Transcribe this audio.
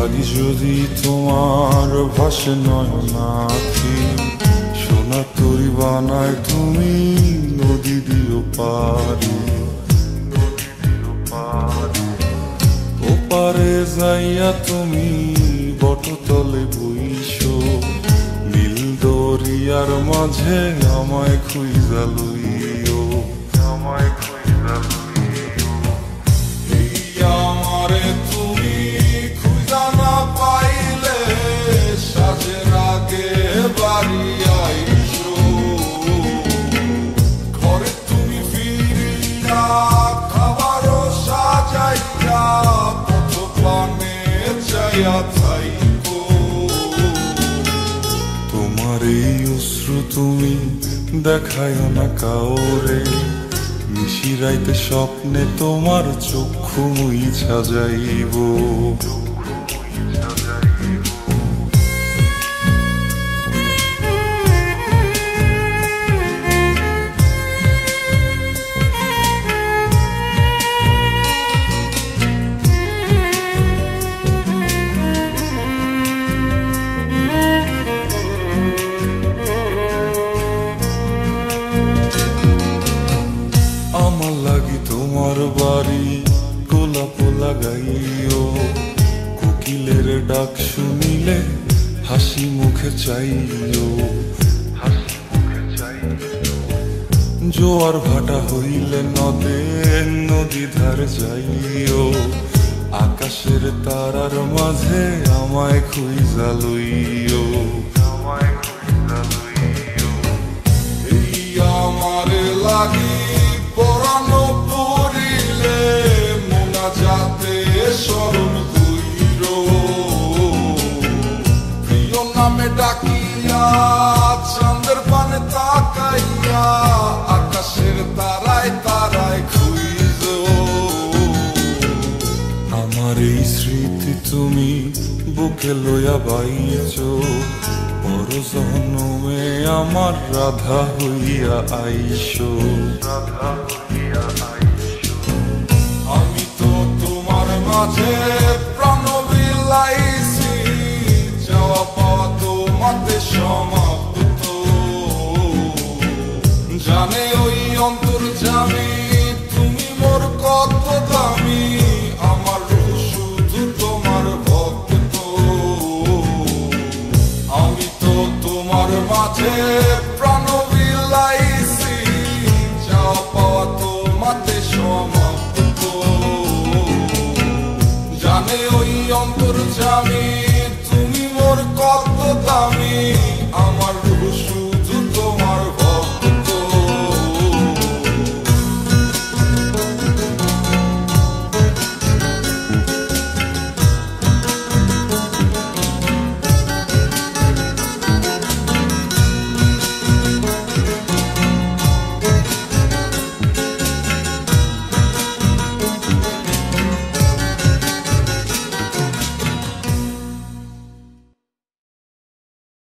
লাগি যদি তোমার ভাসে নয়নাখি, সোনা তরি বানায় তুমি নদী দিও পারি। ওপারে যাইয়া তুমি বটতলে বইসো, নীল দরিয়ার মাঝে আমায় খুঁজা লইও, আমায় খুঁজা লইও। এই আমারে তুমি খুঁজা না পাইলে সাজের আগে বাড়ি আইসো, ঘরে তুমি ফিরিয়া খাবারও সাজাইয়া পথ পানে যাইয়া থাইকো। তোমার এই অশ্রু তুমি দেখায় না কাউরে, নিশিরাইতে স্বপ্নে তোমার চক্ষু মুইছা যাইব। আমার লাগি তোমার বাড়ি গোলাপ লাগাইও, কোকিলের ডাক শুনিলে হাসি মুখে চাইও, জোয়ার ভাটা হইলে নদে নদী ধার যাইও, আকাশের তারার মাঝে আমায় খুঁজা লইও, আমায় খুঁজা লইও। এই আমারে লাগি পরানো পড়িলে মোনাজাতে স্মরণ কইরো, প্রিয় নামে ডাকিয়া চাঁদের পানে তাকাইয়া আকাশের তারায় তারায় খুঁজো। আমার এই স্মৃতি তুমি বুকে লইয়া বাইছো, বড় জনমে আমার রাধা হইয়া আইসো, রাধা হইয়া আইসো। আমি তো তোমার মাঝে প্রাণ বিলাইছি, যাওয়া পাওয়া তোমাতে সমাপ্ত। জানে ওই অন্তর্যামী তুমি মোর কত দামি, আমার শুধু তোমার ভক্ত। আমি তো তোমার মাঝে প্রাণ বিলাইছি, যাওয়া পাওয়া তোমাতে সমাপ্ত। জানে ওই অন্তর্যামী